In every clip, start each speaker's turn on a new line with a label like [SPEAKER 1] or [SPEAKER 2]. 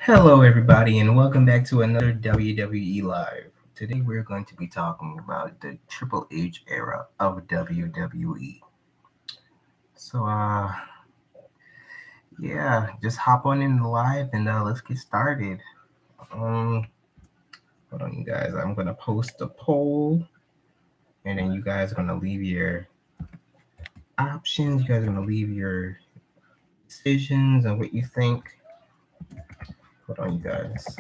[SPEAKER 1] Hello, everybody, and welcome back to another WWE Live. Today, we're going to be talking about the Triple H era of WWE. So, yeah, just hop on in the live and let's get started. Um, Hold on, you guys. I'm gonna post a poll, and then you guys are gonna leave your options. You guys are gonna leave your decisions and what you think. Hold on, you guys.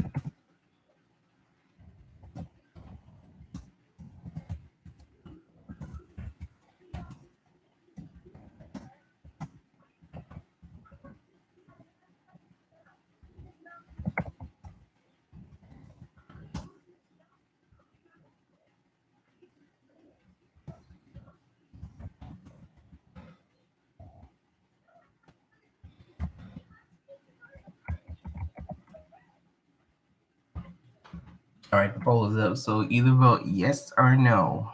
[SPEAKER 1] All right, the poll is up. So either vote yes or no.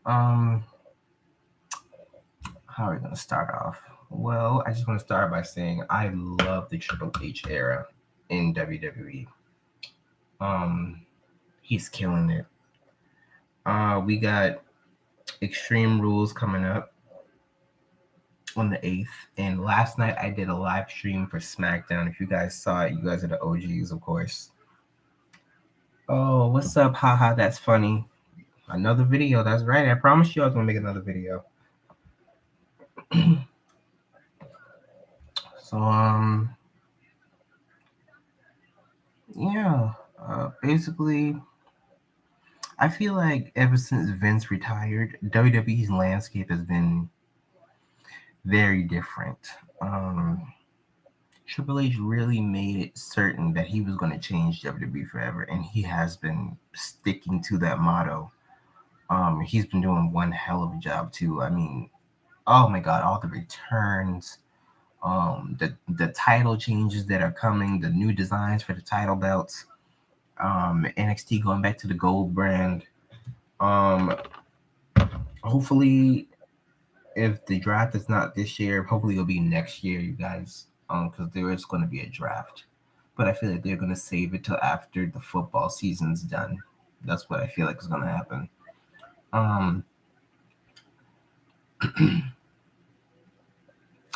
[SPEAKER 1] Um, How are we gonna start off? Well, I just want to start by saying I love the Triple H era in WWE. Um, he's killing it. We got Extreme Rules coming up on the 8th, and last night I did a live stream for SmackDown. If you guys saw it, you guys are the OGs, of course. Oh, what's up? Haha, that's funny. Another video. That's right. I promised you I was gonna make another video. So yeah. Basically, I feel like ever since Vince retired, WWE's landscape has been very different. Um, Triple H really made it certain that he was going to change WWE forever, and he has been sticking to that motto. He's been doing one hell of a job too. I mean, oh my God, all the returns, the title changes that are coming, the new designs for the title belts, NXT going back to the gold brand. Um, Hopefully if the draft is not this year, hopefully it'll be next year, you guys. Because there is going to be a draft, but I feel like they're going to save it till after the football season's done. That's what I feel like is going to happen. Um,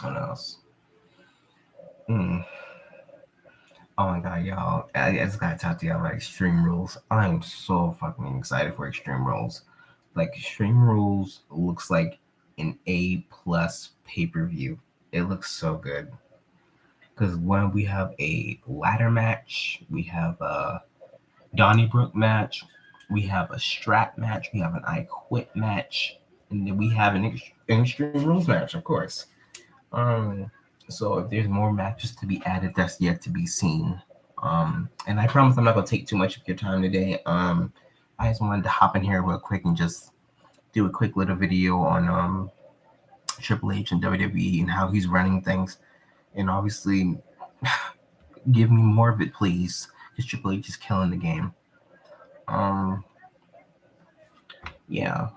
[SPEAKER 1] what else? Mm. Oh my God, y'all! I just gotta talk to y'all about Extreme Rules. I am so fucking excited for Extreme Rules. Like Extreme Rules looks like an A+ pay-per-view. It looks so good. Because when we have a ladder match, we have a Donnybrook match, we have a strap match, we have an I Quit match, and then we have an Extreme Rules match, of course. Um, so if there's more matches to be added, that's yet to be seen. And I promise I'm not gonna take too much of your time today. I just wanted to hop in here real quick and just do a quick little video on Triple H and WWE and how he's running things, and obviously give me more of it, please. Because Triple H is killing the game. Um, yeah.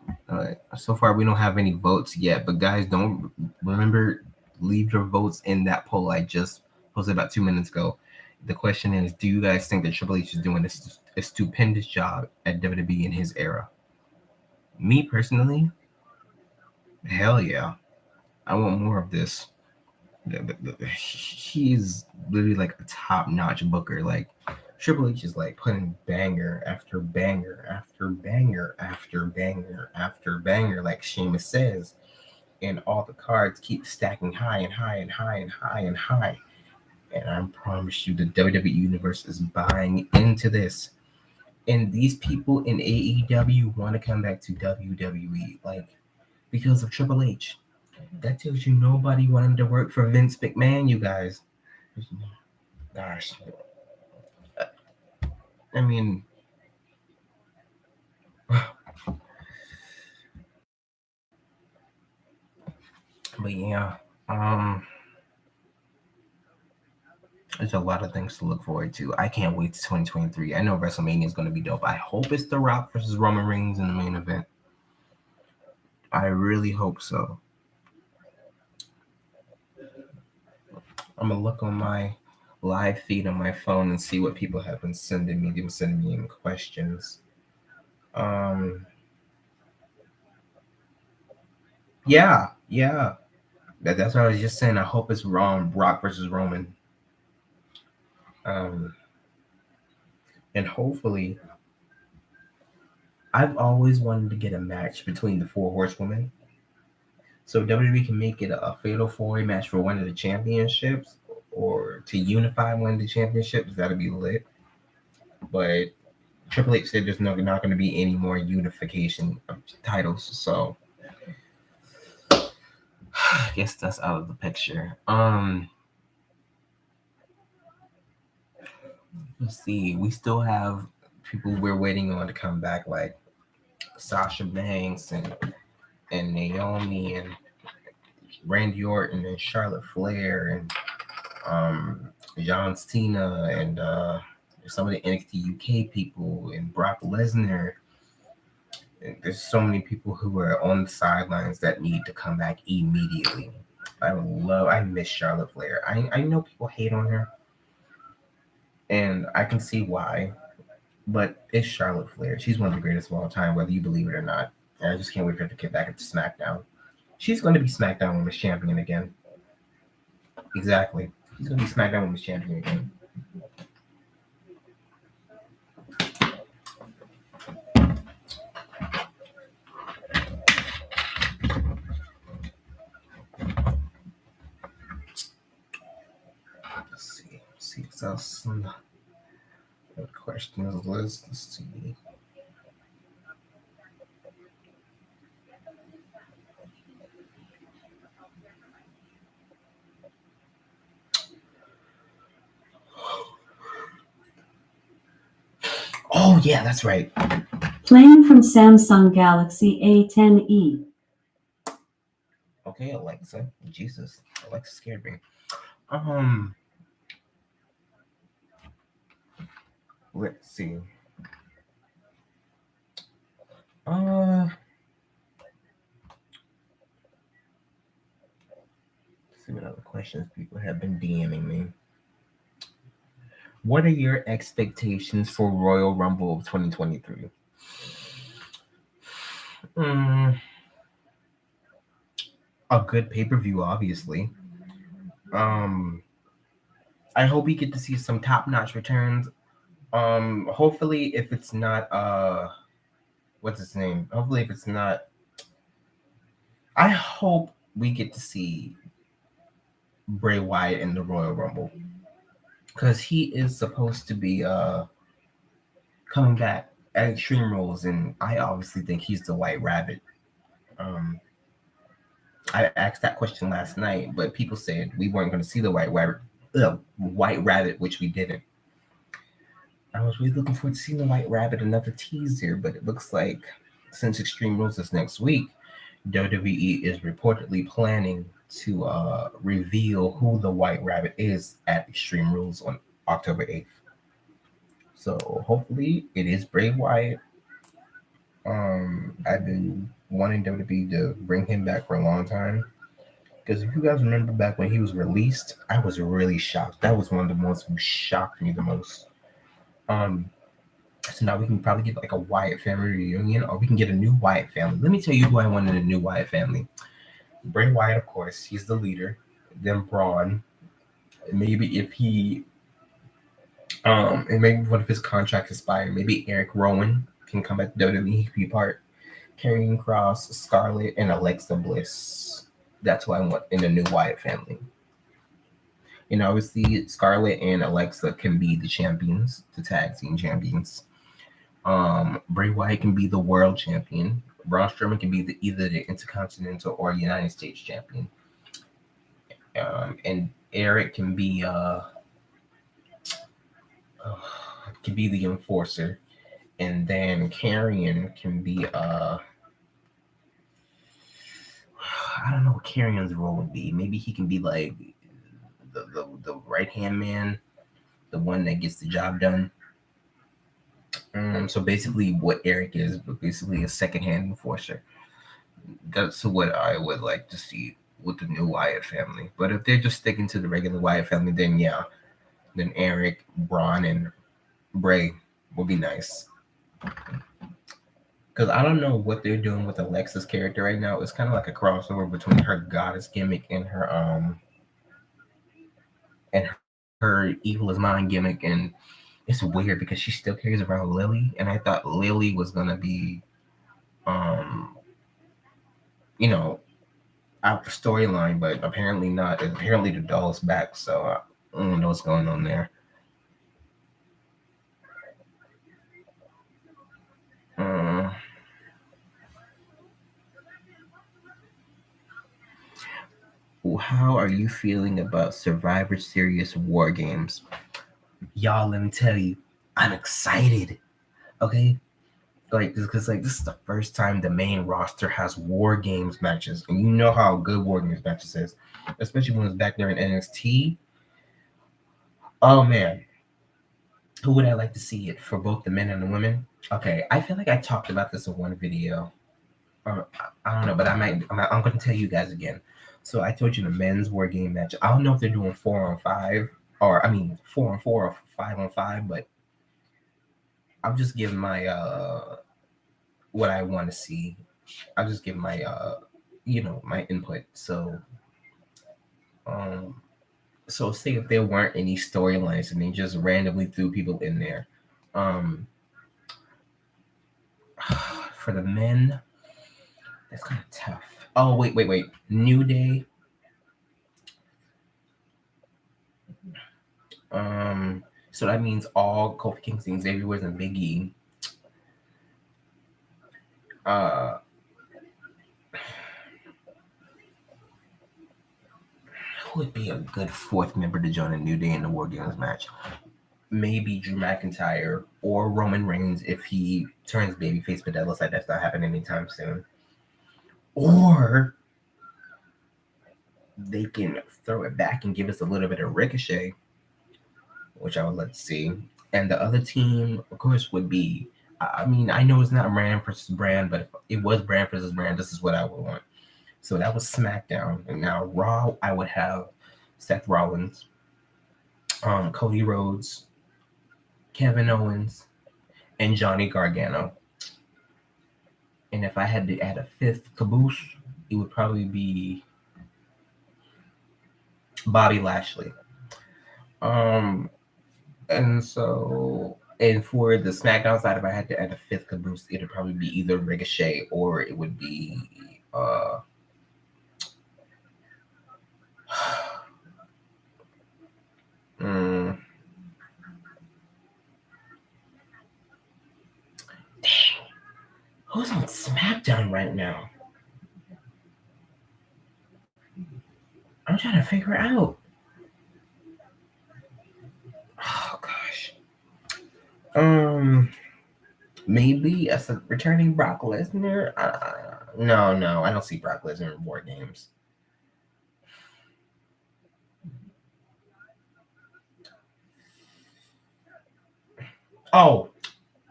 [SPEAKER 1] So far, we don't have any votes yet, but guys, don't remember leave your votes in that poll I just posted about 2 minutes ago. The question is, do you guys think that Triple H is doing a stupendous job at WWE in his era? Me personally, hell yeah. I want more of this. He's literally like a top-notch booker. Like Triple H is like putting banger after banger after banger after banger after banger, like Sheamus says, and all the cards keep stacking high and high and high and high and high. And I promise you, the WWE universe is buying into this. And these people in AEW want to come back to WWE, like because of Triple H. That tells you nobody wanted to work for Vince McMahon, you guys. Gosh, I mean, but yeah, there's a lot of things to look forward to. I can't wait to 2023. I know WrestleMania is going to be dope. I hope it's The Rock versus Roman Reigns in the main event. I really hope so. I'm gonna look on my live feed on my phone and see what people have been sending me. They've been sending me in questions. Yeah. That's what I was just saying. I hope it's wrong. Brock versus Roman. And hopefully, I've always wanted to get a match between the four horsewomen. So WWE can make it a fatal four-way match for one of the championships, or to unify one of the championships. That'd be lit. But Triple H said there's not going to be any more unification of titles. So I guess that's out of the picture. Let's see. We still have people we're waiting on to come back, like Sasha Banks and Naomi and Randy Orton and Charlotte Flair and John Cena and some of the NXT UK people and Brock Lesnar. And there's so many people who are on the sidelines that need to come back immediately. I miss Charlotte Flair. I know people hate on her, and I can see why, but it's Charlotte Flair. She's one of the greatest of all time, whether you believe it or not. And I just can't wait for her to get back into SmackDown. She's going to be SmackDown Women's Champion again. Exactly. She's going to be SmackDown Women's Champion again. Let's see what's else on the questions list. Let's see. Oh, yeah, that's right.
[SPEAKER 2] Playing from Samsung Galaxy A10e.
[SPEAKER 1] Okay, Alexa. Jesus, Alexa scared me. Let's see. Let's see what other questions people have been DMing me. What are your expectations for Royal Rumble of 2023? A good pay-per-view, obviously. I hope we get to see some top-notch returns. Hopefully, if it's not what's his name? Hopefully, if it's not, I hope we get to see Bray Wyatt in the Royal Rumble, because he is supposed to be coming back at Extreme Rules, and I obviously think he's the White Rabbit. I asked that question last night, but people said we weren't going to see the White Rabbit, which we didn't. I was really looking forward to seeing the White Rabbit, another teaser, but it looks like since Extreme Rules is next week, WWE is reportedly planning to reveal who the White Rabbit is at Extreme Rules on October 8th. So hopefully it is Bray Wyatt. I've been wanting WWE to bring him back for a long time, because if you guys remember back when he was released, I was really shocked. That was one of the ones who shocked me the most. So now we can probably get like a Wyatt family reunion, or we can get a new Wyatt family. Let me tell you who I wanted a new Wyatt family. Bray Wyatt, of course, he's the leader. Then Braun. Maybe if he and maybe one of his contracts expire, maybe Eric Rowan can come back to WWE. He could be part. Karrion Kross, Scarlett, and Alexa Bliss. That's who I want in the new Wyatt family. And obviously, Scarlett and Alexa can be the champions, the tag team champions. Bray Wyatt can be the world champion. Braun Strowman can be either the Intercontinental or United States champion. And Eric can be the enforcer. And then Karrion can be I don't know what Karrion's role would be. Maybe he can be like the right hand man, the one that gets the job done. So basically, what Eric is, but basically a second-hand enforcer. That's what I would like to see with the new Wyatt family. But if they're just sticking to the regular Wyatt family, then yeah, Then Eric, Braun, and Bray will be nice. Because I don't know what they're doing with Alexa's character right now. It's kind of like a crossover between her goddess gimmick and her evil is mine gimmick, and it's weird because she still carries around Lily, and I thought Lily was gonna be um you know out the storyline, but apparently not. Apparently the doll's back, so I don't know what's going on there. Um, how are you feeling about Survivor Series War Games? Y'all, let me tell you, I'm excited. Okay, like because this is the first time the main roster has War Games matches, and you know how good War Games matches is, especially when it's back there in NXT. Oh man, who would I like to see it for both the men and the women? Okay, I feel like I talked about this in one video. I don't know, but I'm going to tell you guys again. So I told you the men's War Game match. I don't know if they're doing 4-on-5 or 4-on-4 or 5-on-5, but I'll just give my what I want to see. I'll just give my my input. Um so say if there weren't any storylines and they just randomly threw people in there. Um for the men, that's kind of tough. Oh wait. New Day. So that means all Kofi Kingston, Xavier Woods, and Big E. Uh, who would be a good fourth member to join a New Day in the War Games match? Maybe Drew McIntyre or Roman Reigns if he turns babyface, but that looks like that's not happening anytime soon. Or they can throw it back and give us a little bit of Ricochet, which I would like to see. And the other team, of course, would be. I mean, I know it's not brand versus brand, but if it was brand versus brand, this is what I would want. So that was SmackDown. And now Raw, I would have Seth Rollins, Cody Rhodes, Kevin Owens, and Johnny Gargano. And if I had to add a fifth caboose, it would probably be Bobby Lashley. Um, and for the SmackDown side, if I had to add a fifth caboose, it'd probably be either Ricochet or it would be mm, who's on SmackDown right now? I'm trying to figure it out. Oh gosh. Maybe as a returning Brock Lesnar. No, I don't see Brock Lesnar in War Games. Oh,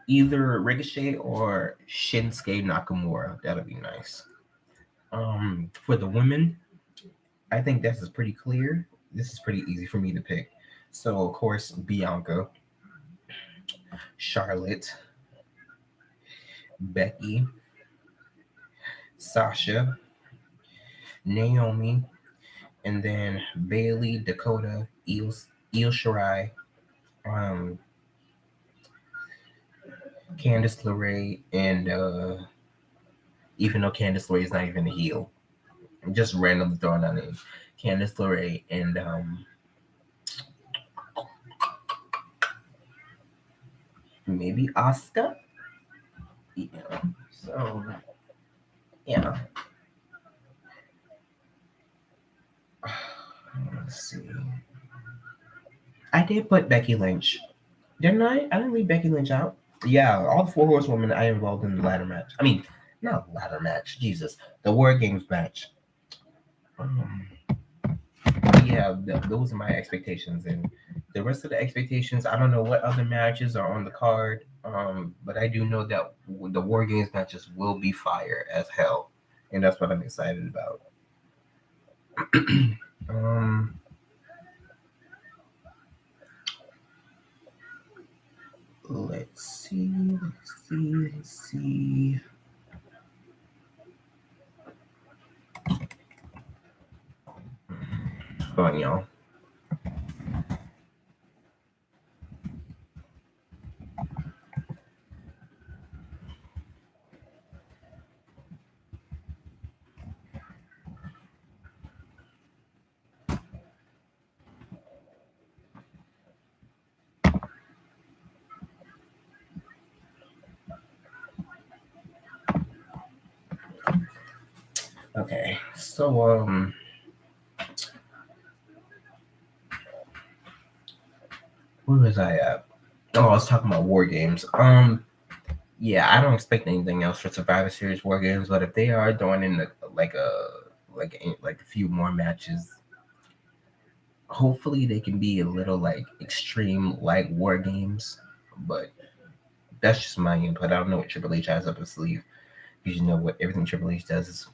[SPEAKER 1] either Ricochet or Shinsuke Nakamura. That'll be nice. For the women, I think this is pretty clear. This is pretty easy for me to pick. So of course Bianca, Charlotte, Becky, Sasha, Naomi, and then Bailey, Dakota, Io Shirai, um, Candice LeRae, and even though Candice LeRae is not even a heel, I'm just randomly throwing out names. Candice LeRae and maybe Asuka. Yeah. So yeah. Let's see. I did put Becky Lynch, didn't I? I didn't leave Becky Lynch out. Yeah, all the four horsewomen I involved in the ladder match. I mean, not ladder match. Jesus, the War Games match. Um, yeah, those are my expectations, and the rest of the expectations. I don't know what other matches are on the card. But I do know that the War Games matches will be fire as hell, and that's what I'm excited about. um, Let's see. Hold on, y'all. Okay, so where was I at? Oh, I was talking about war games. Yeah, I don't expect anything else for Survivor Series war games, but if they are doing in like a few more matches, hopefully they can be a little like extreme like war games. But that's just my input. I don't know what Triple H has up his sleeve because you know what everything Triple H does is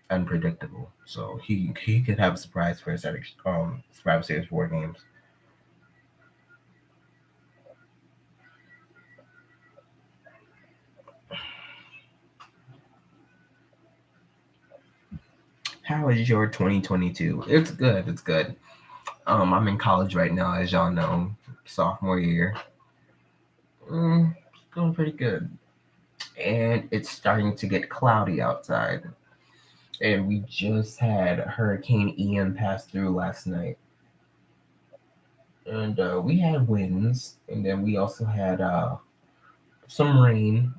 [SPEAKER 1] unpredictable. So he could have a surprise for his Survivor Series war games. How is your 2022? It's good. It's good. I'm in college right now, as y'all know, sophomore year. It's going pretty good. And it's starting to get cloudy outside. And we just had Hurricane Ian pass through last night. And we had winds, and then we also had some rain.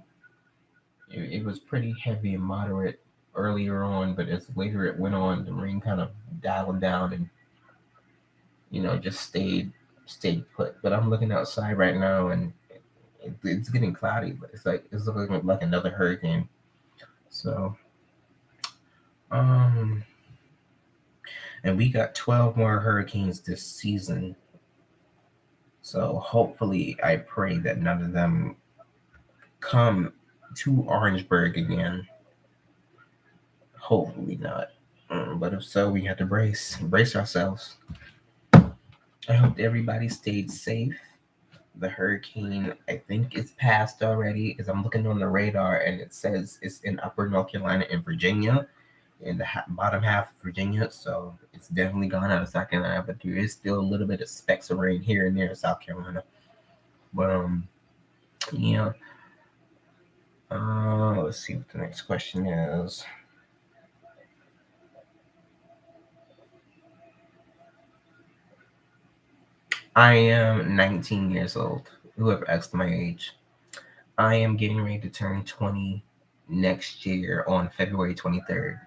[SPEAKER 1] It was pretty heavy and moderate earlier on, but as later it went on, the rain kind of dialed down and just stayed put. But I'm looking outside right now, and it's getting cloudy. But it's looking like another hurricane. So um, and we got 12 more hurricanes this season. So hopefully, I pray that none of them come to Orangeburg again. Hopefully not. But if so, we have to brace ourselves. I hope everybody stayed safe. The hurricane, I think it's passed already, as I'm looking on the radar, and it says it's in Upper North Carolina and Virginia, in the bottom half of Virginia. So it's definitely gone out of South Carolina, but there is still a little bit of specks of rain here and there in South Carolina. But yeah. Let's see what the next question is. I am 19 years old. Whoever asked my age. I am getting ready to turn 20 next year on February 23rd.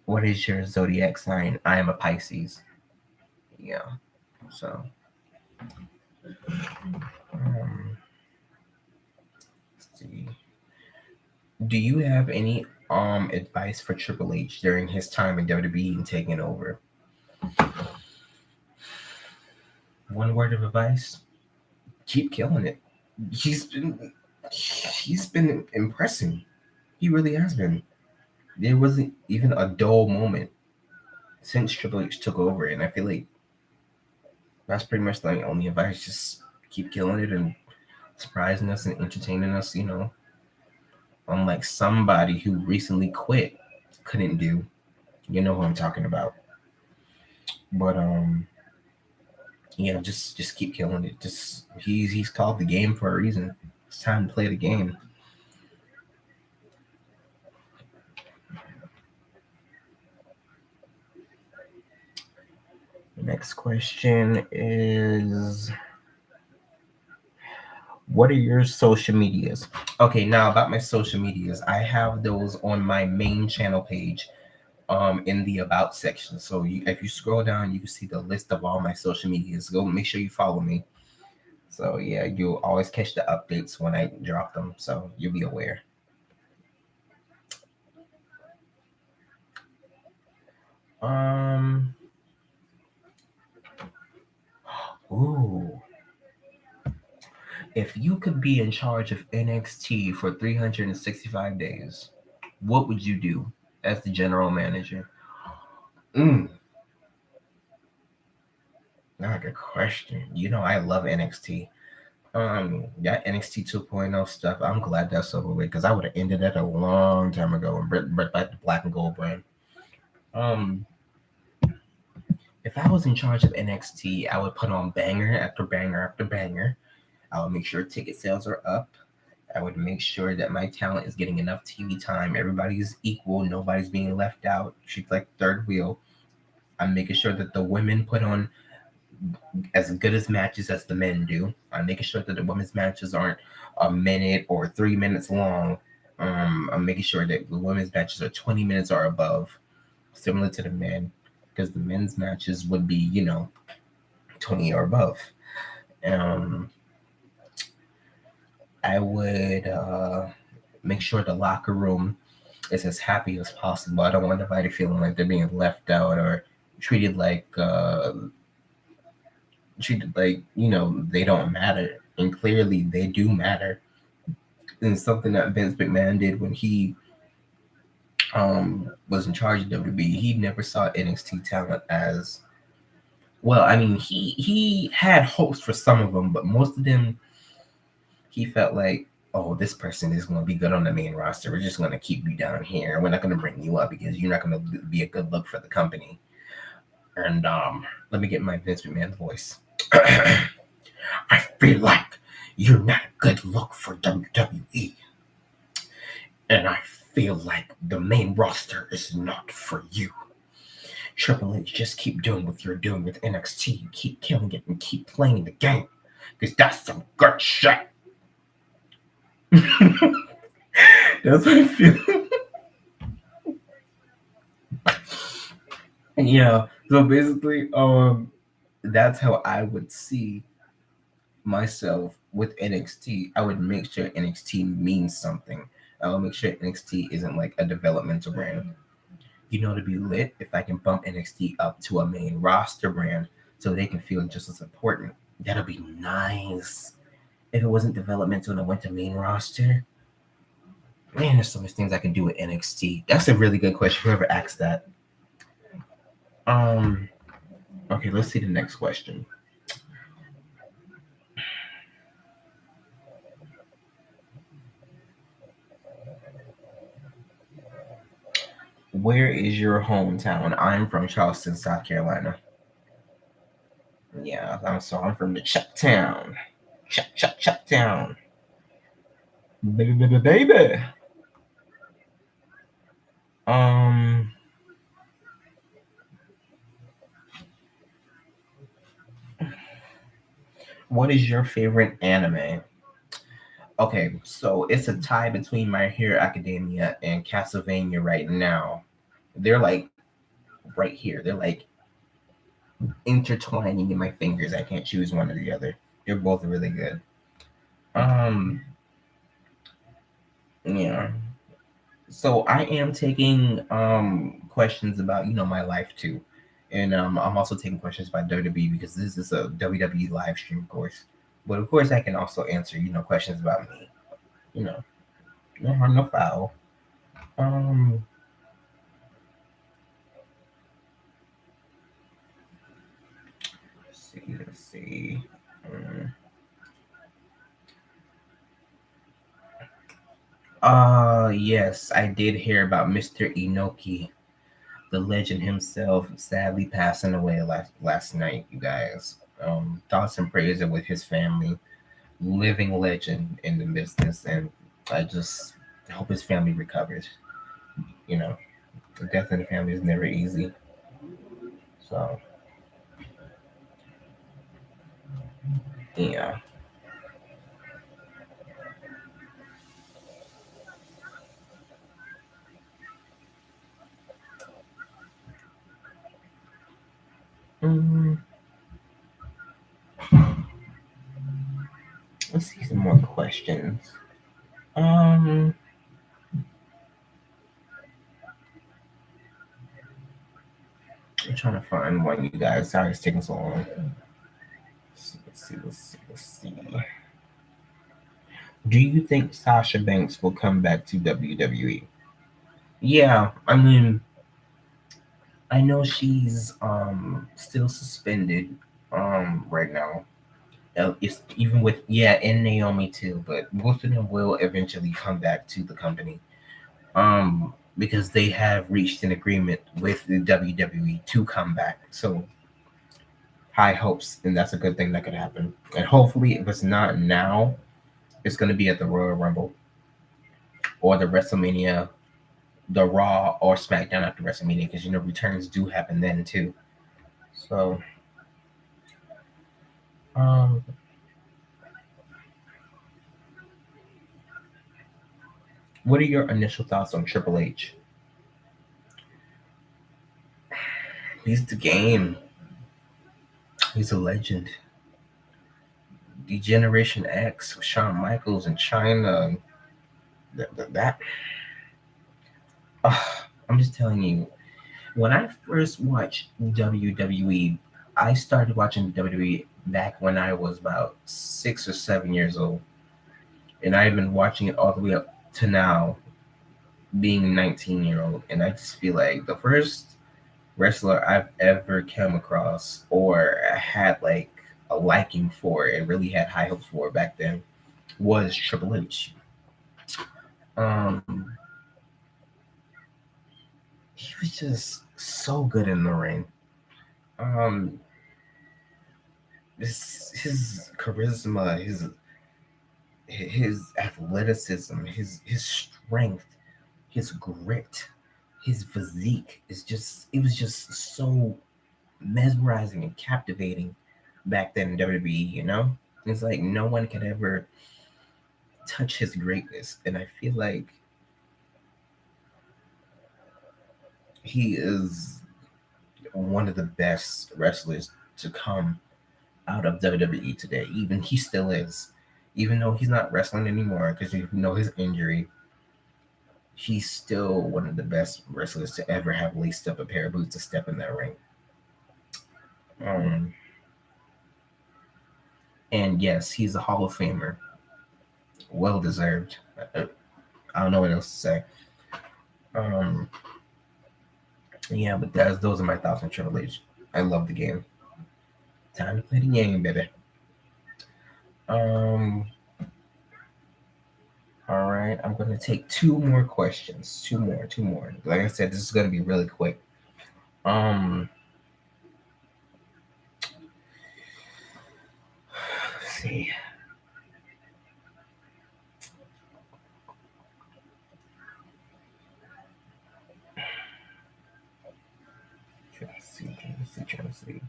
[SPEAKER 1] What is your zodiac sign? I am a Pisces. Yeah. So, let's see. Do you have any advice for Triple H during his time in WWE and taking over? One word of advice: keep killing it. He's been he's been impressing. He really has been. There wasn't even a dull moment since Triple H took over, and I feel like that's pretty much the only advice. Just keep killing it and surprising us and entertaining us. Unlike somebody who recently quit couldn't do. You know who I'm talking about. But yeah, just keep killing it. Just he's called the game for a reason. It's time to play the game. The next question is, what are your social medias? Okay, now about my social medias, I have those on my main channel page, in the about section. So if you scroll down, you can see the list of all my social medias. Go make sure you follow me. So yeah, you'll always catch the updates when I drop them. So you'll be aware. Um. Ooh. If you could be in charge of NXT for 365 days, what would you do as the general manager? Mm, not a good question. I love NXT. That NXT 2.0 stuff, I'm glad that's over with because I would have ended that a long time ago and brought back the black and gold brand. Um, if I was in charge of NXT, I would put on banger after banger after banger. I would make sure ticket sales are up. I would make sure that my talent is getting enough TV time. Everybody is equal. Nobody's being left out. She's like third wheel. I'm making sure that the women put on as good as matches as the men do. I'm making sure that the women's matches aren't a minute or 3 minutes long. I'm making sure that the women's matches are 20 minutes or above, similar to the men, because the men's matches would be, 20 or above. Um, I would make sure the locker room is as happy as possible. I don't want anybody feeling like they're being left out or treated like they don't matter. And clearly they do matter. And something that Vince McMahon did when he was in charge of WWE, he never saw NXT talent as well. I mean, he had hopes for some of them, but most of them he felt like, oh, this person is going to be good on the main roster. We're just going to keep you down here. We're not going to bring you up because you're not going to be a good look for the company. And let me get my Vince McMahon voice. I feel like you're not a good look for WWE. And I feel like the main roster is not for you. Triple H, just keep doing what you're doing with NXT. You keep killing it and keep playing the game. Because that's some good shit. That's what I feel. Yeah. So basically, that's how I would see myself with NXT. I would make sure NXT means something. I will make sure NXT isn't like a developmental brand. To be lit, if I can bump NXT up to a main roster brand so they can feel just as important, that'll be nice. If it wasn't developmental and I went to main roster, man, there's so many things I can do with NXT. That's a really good question. Whoever asked that. Um, okay, let's see the next question. Where is your hometown? I'm from Charleston, South Carolina. Yeah, I'm from the Chucktown. Chucktown. Baby. Um, what is your favorite anime? Okay, so it's a tie between My Hero Academia and Castlevania right now. They're like right here. They're like intertwining in my fingers. I can't choose one or the other. They're both really good. Um, yeah. So I am taking questions about my life too, and I'm also taking questions about WWE because this is a WWE live stream course. But of course, I can also answer questions about me. You know, no harm, no foul. Um, let's see, let's see. Yes, I did hear about Mr. Inoki, the legend himself, sadly passing away last night. You guys, thoughts and prayers are with his family. Living legend in the business, and I just hope his family recovers. You know, the death in the family is never easy. So yeah. Mm, let's see some more questions. Um, I'm trying to find one, you guys. Sorry it's taking so long. Let's see. Do you think Sasha Banks will come back to WWE? Yeah, I mean, I know she's still suspended right now, It's even with and Naomi too, but both of them will eventually come back to the company. Because they have reached an agreement with the WWE to come back. So high hopes, and that's a good thing that could happen. And hopefully, if it's not now, it's going to be at the Royal Rumble or the WrestleMania, the Raw or SmackDown after WrestleMania, because returns do happen then too. So, um, what are your initial thoughts on Triple H? He's the game. He's a legend. The Generation X with Shawn Michaels and China. That I'm just telling you. When I first watched WWE, I started watching WWE back when I was about 6 or 7 years old, and I've been watching it all the way up to now, being a 19-year-old. And I just feel like the first wrestler I've ever come across or had like a liking for and really had high hopes for back then was Triple H. Um, he was just so good in the ring. Um, his charisma, his athleticism, his strength, his grit, his physique is just it was just so mesmerizing and captivating back then in WWE. It's like no one could ever touch his greatness. And I feel like he is one of the best wrestlers to come out of WWE today. Even he still is. Even though he's not wrestling anymore because his injury, he's still one of the best wrestlers to ever have laced up a pair of boots to step in that ring. Um, and yes, he's a Hall of Famer, well deserved. I don't know what else to say. Um, yeah, but those are my thoughts on Triple H. I love the game. Time to play the game, baby. Um, all right, I'm gonna take two more questions. Two more. Like I said, this is gonna be really quick. Um, let's see. Trying to see.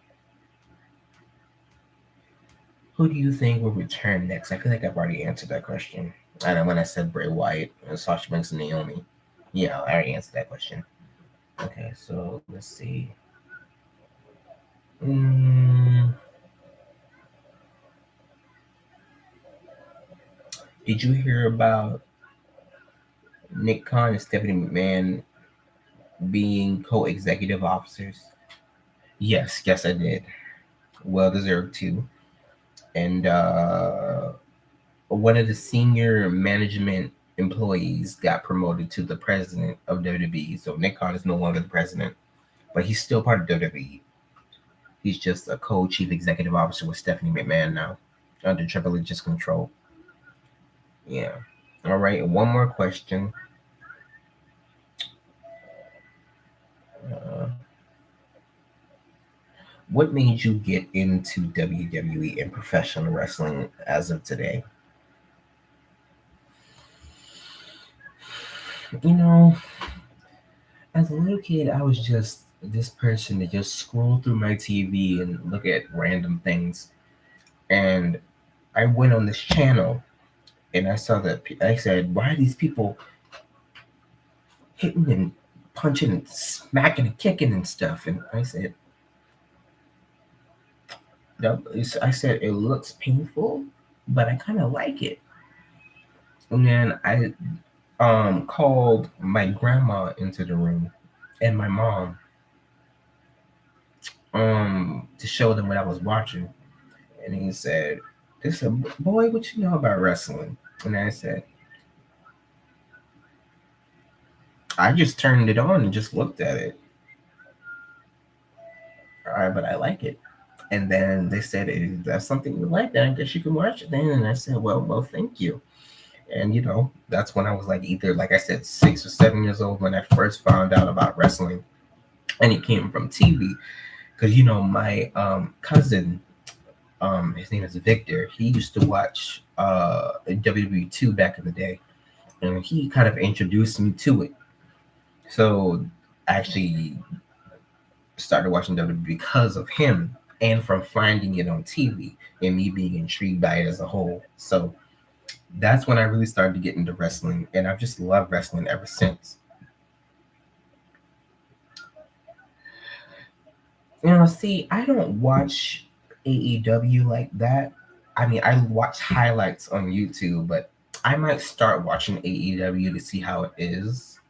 [SPEAKER 1] Who do you think will return next? I feel like I've already answered that question. I know when I said Bray Wyatt and Sasha Banks and Naomi. Yeah, I already answered that question. Okay, so let's see. Mm, did you hear about Nick Khan and Stephanie McMahon being co-executive officers? Yes, I did. Well deserved too. And one of the senior management employees got promoted to the president of WWE. So Nick Khan is no longer the president, but he's still part of WWE. He's just a co-chief executive officer with Stephanie McMahon now, under Triple H's control. Yeah. All right. One more question. Uh, what made you get into WWE and professional wrestling as of today? You know, as a little kid, I was just this person that just scroll through my TV and look at random things. And I went on this channel and I saw that I said, "Why are these people hitting and punching and smacking and kicking and stuff?" And I said, I said it looks painful, but I kind of like it. And then I called my grandma into the room and my mom to show them what I was watching. And he said, "They said, boy, what you know about wrestling?" And I said, "I just turned it on and just looked at it. All right, but I like it." And then they said, if that's something you like, then I guess you can watch it then. And I said, well, thank you. And that's when I was like either, like I said, 6 or 7 years old when I first found out about wrestling, and it came from TV. Because my cousin, his name is Victor. He used to watch WWE 2 back in the day, and he kind of introduced me to it. So I actually started watching WWE because of him, and from finding it on TV and me being intrigued by it as a whole. So that's when I really started to get into wrestling, and I've just loved wrestling ever since. See, I don't watch AEW like that. I mean, I watch highlights on YouTube, but I might start watching AEW to see how it is.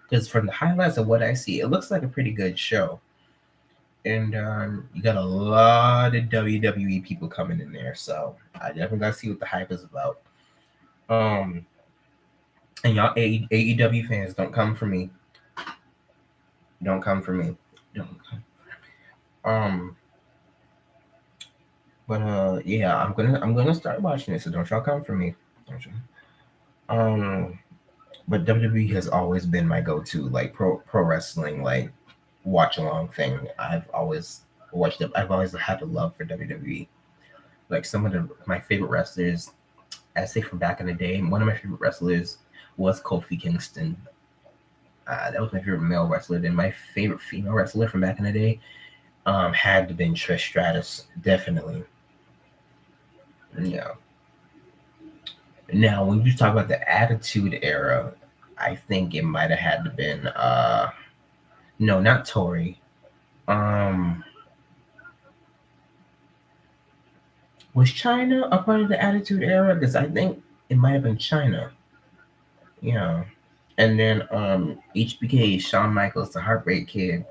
[SPEAKER 1] Because from the highlights of what I see, it looks like a pretty good show. And you got a lot of WWE people coming in there, so I definitely got to see what the hype is about. And y'all AEW fans, don't come for me. Don't come for me. Don't come. Um, but yeah, I'm gonna start watching it. So don't y'all come for me. Don't you? But WWE has always been my go-to, like pro wrestling, like watch along thing. I've always watched it. I've always had a love for WWE. Like some of my favorite wrestlers, I say from back in the day. One of my favorite wrestlers was Kofi Kingston. That was my favorite male wrestler. Then my favorite female wrestler from back in the day had to been Trish Stratus, definitely. Yeah. Now, when you talk about the Attitude Era, I think it might have had to been no, not Tori. Um, was China a part of the Attitude Era? Because I think it might have been China. Yeah. And then HBK, Shawn Michaels, the Heartbreak Kid,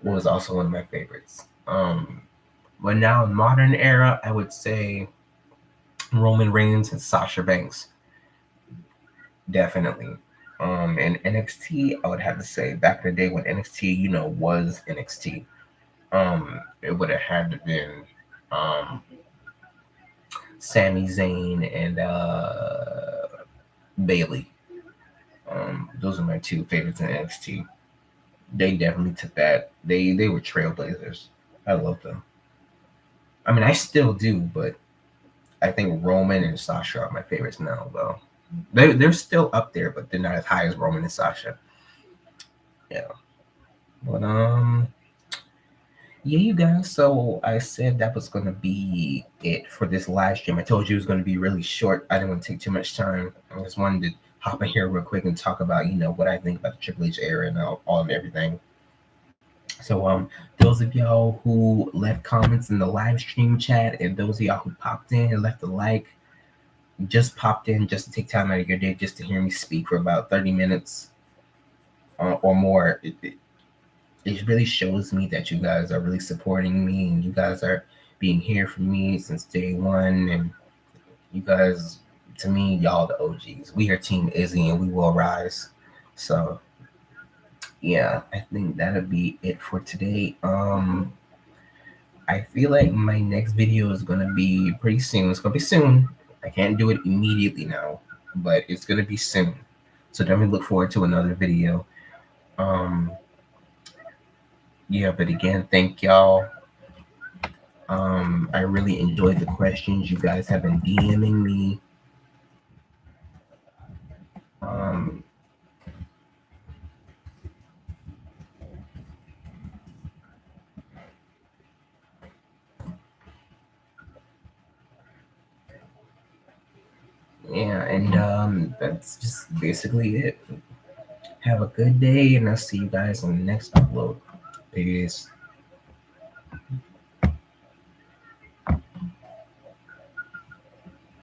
[SPEAKER 1] was also one of my favorites. But now in modern era, I would say Roman Reigns and Sasha Banks, definitely. And NXT, I would have to say back in the day when NXT, was NXT, it would have had to been um, Sami Zayn and Bailey. Those are my two favorites in NXT. They definitely took that. They were trailblazers. I love them. I mean, I still do, but I think Roman and Sasha are my favorites now, though. They're still up there, but they're not as high as Roman and Sasha. Yeah. But yeah, you guys. So I said that was gonna be it for this live stream. I told you it was gonna be really short. I didn't want to take too much time. I just wanted to hop in here real quick and talk about what I think about the Triple H era and all and everything. So those of y'all who left comments in the live stream chat, and those of y'all who popped in and left a like, just popped in just to take time out of your day just to hear me speak for about 30 minutes or more. It really shows me that you guys are really supporting me, and you guys are being here for me since day one. And you guys, to me, y'all the OGs. We are Team Izzy, and we will rise. So yeah, I think that'll be it for today. I feel like my next video is gonna be pretty soon. It's gonna be soon. I can't do it immediately now, but it's gonna be soon. So definitely look forward to another video. Yeah, but again, thank y'all. I really enjoyed the questions. You guys have been DMing me. Um, yeah, and that's just basically it. Have a good day, and I'll see you guys on the next upload. Peace.